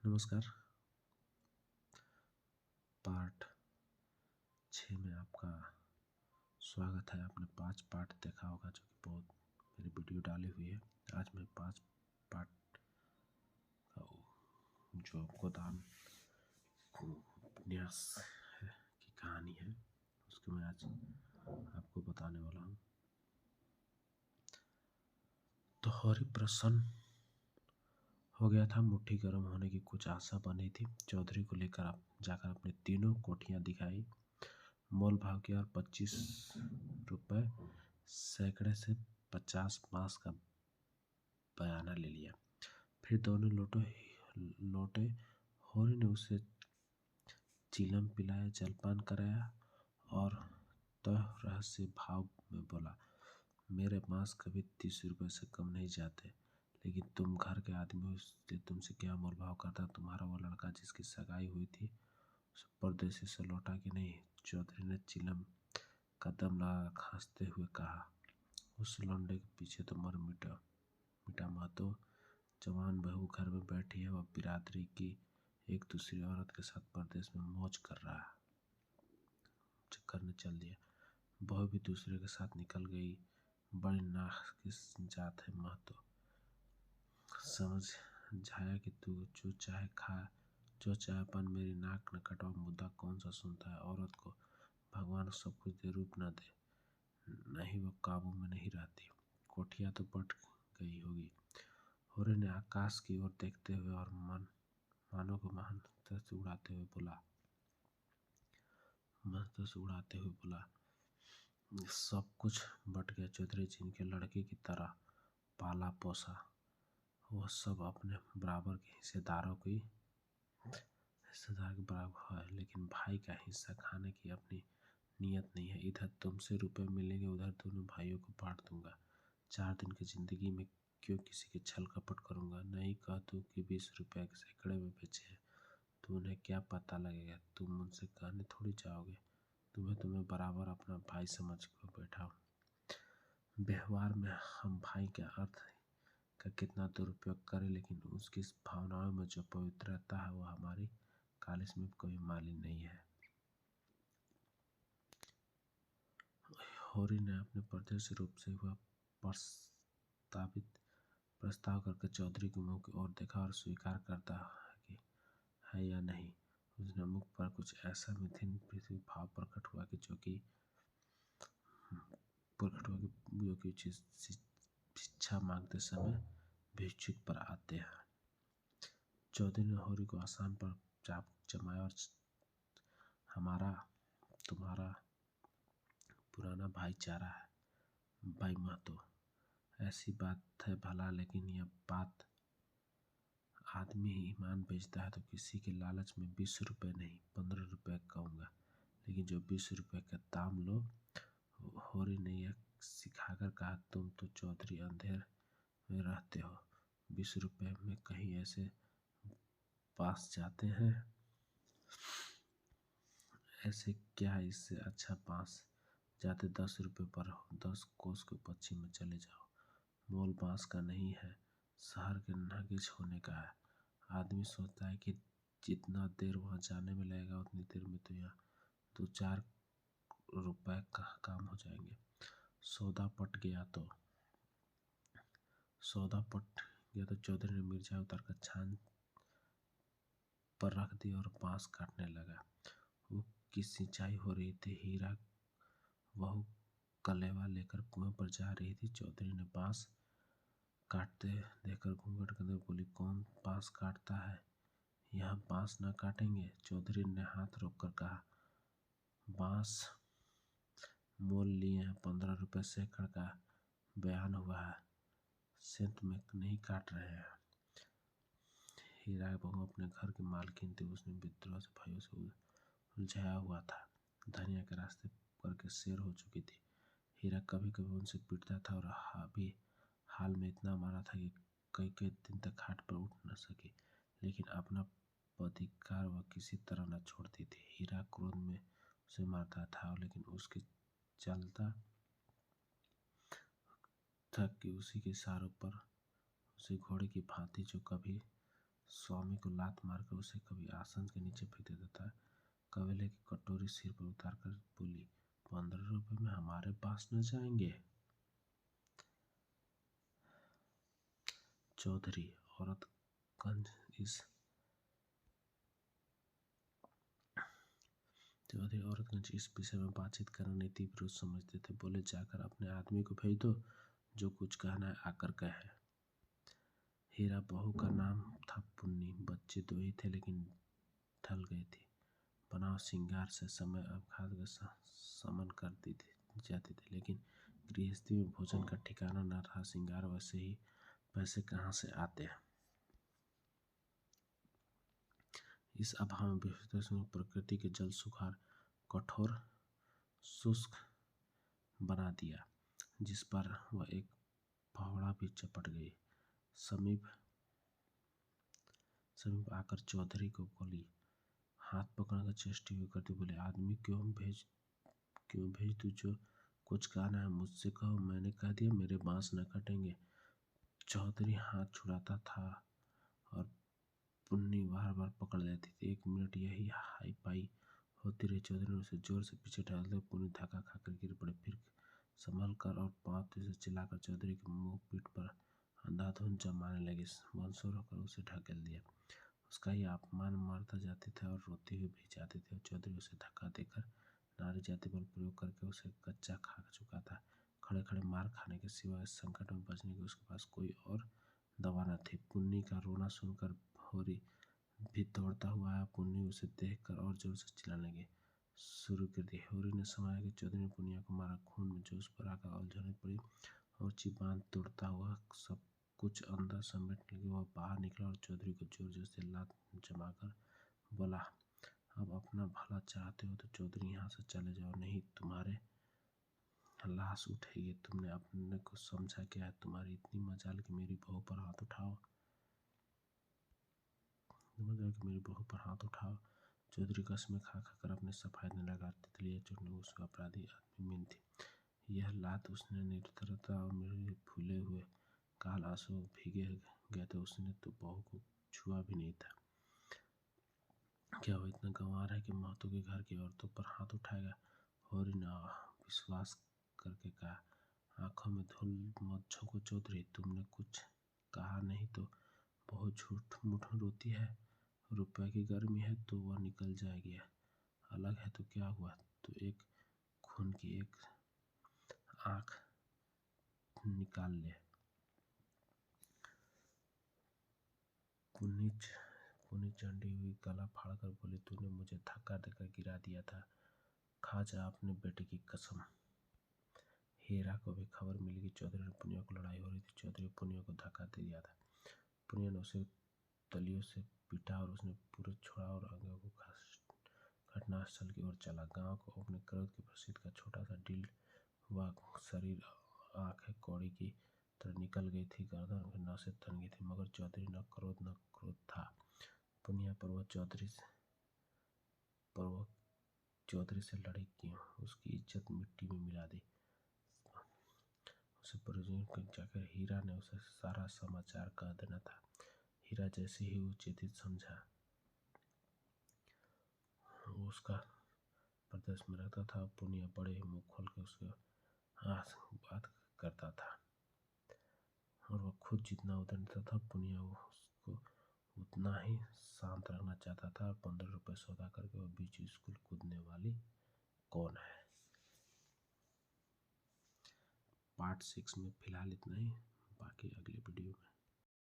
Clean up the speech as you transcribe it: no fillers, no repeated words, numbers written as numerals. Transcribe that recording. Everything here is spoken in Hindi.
नमस्कार। पार्ट 6 में आपका स्वागत है। आपने 5 पार्ट देखा होगा, जो कि बहुत मेरी वीडियो डाली हुई है। आज मैं 5 पार्ट का जो गोदान उपन्यास है की कहानी है, उसको मैं आज आपको बताने वाला हूँ। तो हरि प्रसन्न हो गया था। मुट्ठी गर्म होने की कुछ आशा बनी थी। चौधरी को लेकर आप जाकर अपने तीनों कोठियाँ दिखाई, मोल भाव किया और 25 रुपये सैकड़े से 50 बांस का बयाना ले लिया। फिर दोनों लौटे। होरी ने उसे चिलम पिलाया, जलपान कराया और रहस्य भाव में बोला, मेरे बांस कभी 30 रुपये से कम नहीं जाते, लेकिन तुम घर के आदमी हो, इसलिए तुमसे क्या मोल भाव करता। तुम्हारा वो लड़का जिसकी सगाई हुई थी, उसे परदेसी से लौटा कि नहीं? चौधरी ने चिलम का दम लगा खांसते हुए कहा, उस लौंडे के पीछे तो मर मिटा महतो। जवान बहू घर में बैठी है, वह बिरादरी की एक दूसरी औरत के साथ परदेश में मौज कर रहा है। चक्कर ने चल दिया। बहू भी दूसरे के साथ निकल गई। बड़ी नाक की जात है महतो। समझ झाया कि तू जो चाहे खा, जो चाहे अपन, मेरी नाक न कटवा। मुद्दा कौन सा सुनता है? औरत को भगवान सब कुछ दे, रूप न दे, नहीं वो काबू में नहीं रहती। कोठिया तो बट गई होगी। होरे ने आकाश की ओर देखते हुए और मानो को मंत्र से उड़ाते हुए बोला, सब कुछ बट गया। चौधरी जिनके लड़के की तरह पाला पोसा, वह सब अपने बराबर के हिस्सेदार के बराबर है, लेकिन भाई का हिस्सा खाने की अपनी नियत नहीं है। इधर तुमसे रुपए मिलेंगे, उधर दोनों भाइयों को बांट दूंगा। 4 दिन की जिंदगी में क्यों किसी के छल कपट करूंगा? नहीं कह दूं कि 20 रुपये के सैकड़े में बेचे हैं, तो उन्हें क्या पता लगेगा? तुम मुझसे कहने थोड़ी जाओगे। तुम्हें बराबर अपना भाई समझ कर बैठा हूँ। व्यवहार में हम भाई के अर्थ का कितना दुरुपयोग करें, लेकिन उसकी भावनाओं में जो पवित्रता है, वह हमारी कॉलेज में कभी माली नहीं है। होरी ने अपने परदेशी रूप से हुआ प्रस्ताव करके चौधरी के मुंह की ओर देखा और स्वीकार करता कि है या नहीं। उसने मुख पर कुछ ऐसा मिथिन भाव प्रकट हुआ कि जो कि शिक्षा मांगते समय भिक्षुक पर आते हैं। चौधरी ने होरी को आसान पर चाप जमाया और हमारा तुम्हारा पुराना भाईचारा है भाई महतो। ऐसी बात है भला, लेकिन यह बात आदमी ईमान बेचता है तो किसी के लालच में 20 रुपये नहीं 15 रुपये कहूँगा, लेकिन जो 20 रुपये का दाम लो। होरी ने यह सिखाकर कहा, तुम तो चौधरी अंधेर में रहते हो। 20 रुपये में कहीं ऐसे पास जाते हैं? ऐसे क्या, इससे अच्छा पास जाते 10 रुपये पर हो। 10 कोस के पश्चिम में चले जाओ। मोल बांस का नहीं है, शहर के नगीच होने का है। आदमी सोचता है कि जितना देर वहाँ जाने में लगेगा, उतनी देर में तो यहाँ 2-4 रुपए का काम हो जाएंगे। सौदा पट गया तो चौधरी ने मिर्जा उतार कर छान पर रख दी और बांस काटने लगा। वो की सिंचाई हो रही थी। हीरा वहू कलेवा लेकर कुएं पर जा रही थी। चौधरी ने बांस काटते देखकर घूंघट करके बोली, कौन बांस काटता है? यहाँ बांस न काटेंगे? चौधरी ने हाथ रोककर कहा, बांस मोल लिए हैं, 15 रुपये सैकड़ का बयान हुआ है, सेंत में नहीं काट रहे हैं। हीरा बहू अपने घर की मालकिन थी। उसने विद्रोह से भाइयों से उलझाया हुआ था। धनिया के रास्ते करके शेर हो चुकी थी। हीरा कभी कभी उनसे पीटता था और अभी हाल में इतना मारा था कि कई कई दिन तक खाट पर उठ न सकी, लेकिन अपना अधिकार वह किसी तरह न छोड़ती थी। हीरा क्रोध में उसे मारता था, लेकिन उसके चलता था कि उसी के इशारों पर उसे घोड़े की भांति जो कभी स्वामी को लात मारकर उसे कभी आसन के नीचे फेंक देता था, कवेले की कटोरी सिर पर उतारकर बोली, 15 रुपए में हमारे पास न जाएंगे। चौधरी औरतगंज इस विषय में बातचीत करने तीव्र रुचि समझते थे। बोले, जाकर अपने आदमी को भेज दो, जो कुछ कहना है आकर कहे। हीरा बहू का नाम था पुन्नी। बच्चे 2 ही थे, लेकिन ढल गई थी। बनाव श्रृंगार से समय अवखाद का समन कर दी जाती थी, लेकिन गृहस्थी में भोजन का ठिकाना न रहा। श्रृंगार वैसे ही पैसे कहाँ से आते हैं। इस अभाव में प्रकृति के जल सुखार कठोर शुष्क बना दिया, जिस पर वह एक फावड़ा भी चपट गई। समीप आकर चौधरी को बोली, हाथ पकड़कर चेष्टी हुई करती बोले, आदमी क्यों भेज तू, जो कुछ कहना है मुझसे कहो। मैंने कह दिया मेरे बांस न कटेंगे। चौधरी हाथ छुड़ाता था और पुन्नी बार बार पकड़ लेती थी। 1 मिनट यही हाई पाई होती रही। चौधरी ने उसे जोर से पीछे ढाल, पुन्नी धक्का खाकर गिर पड़े। फिर संभल कर और पाँव से चिल्लाकर चौधरी के मुंह पीठ पर अंधाधुंध जमाने लगी। मंसूर होकर उसे ढकेल दिया। उसका ये अपमान मरता जाते थे और रोते हुए भी जाते थे। चौधरी उसे धक्का देकर नारी जाति बल प्रयोग करके उसे कच्चा खा चुका था। खड़े खड़े मार खाने के सिवा इस संकट में बचने की उसके पास कोई और दवा न थी। पुन्नी का रोना सुनकर होरी भी दौड़ता हुआ आया। पुन्नी उसे देखकर और जोर से चिल्लाने लगी शुरू कर दी। होरी ने समझा कि चौधरी ने पुनिया को मारा। खून में जोश पर आकर उलझने पड़ी और चिबान तोड़ता हुआ सब कुछ अंदर समेटने लगी। वह बाहर निकला और चौधरी को जोर जोर से लात जमाकर बोला, अब अपना भला चाहते हो तो चौधरी यहाँ से चले जाओ, नहीं तुम्हारे लाश उठेगी। तुमने अपने को समझा क्या है? तुम्हारी इतनी मजाल कि मेरी बहू पर हाथ उठाओ। चौधरी कसमें खा खाकर अपने सफाई देने लगा। तितलियाँ चुनने उसका अपराधी आदमी मीन थी। यह लात उसने निरंतरता और मेरे फूले हुए काल आंसू भीगे गए थे। उसने तो बहू को छुआ भी नहीं था। क्या वो इतना गंवार है कि महतो के घर की औरतों पर हाथ उठाएगा? होरी ने विश्वास करके कहा, आंखों में धूल मत झोंको चौधरी, तुमने कुछ कहा नहीं तो बहुत झूठ मूठ रोती है। रुपए की गर्मी है तो वह निकल जाएगी, अलग है तो क्या हुआ? तो एक खून की एक आंख निकाल ले। पुन्नी चंडी हुई, गला फाड़कर बोली, तूने मुझे धक्का देकर गिरा दिया था, खा जा अपने बेटे की कसम। हीरा को भी खबर मिली कि चौधरी ने पुनिया को लड़ाई हो रही थी। चौधरी पुनिया को धक्का दे दिया था। पुनिया ने उसे तलियों से पीटा और उसने पूरे छोड़ा और आगे को घटनास्थल की ओर चला। गांव को अपने क्रोध के प्रसिद्ध का छोटा सा ढील हुआ शरीर आंखें कौड़ी की तरह निकल गई थी। गर्दन में नसें तन गई थी, मगर चौधरी न क्रोध था। पुनिया पर वह चौधरी से लड़ी क्यों? उसकी इज्जत मिट्टी में मिला दी। उसे परिजन जाकर हीरा ने उसे सारा समाचार कह देना था। हीरा जैसे ही उचित समझा उसका प्रदेश में रहता था। पुनिया बड़े ही मुंह खोल के उसके बात करता था और वह खुद जितना उतरता था पुनिया उसको उतना ही शांत रखना चाहता था। 15 रुपए सौदा करके वह बीच स्कूल कूदने वाली कौन है? पार्ट 6 में फिलहाल इतना ही, बाकी अगले वीडियो में।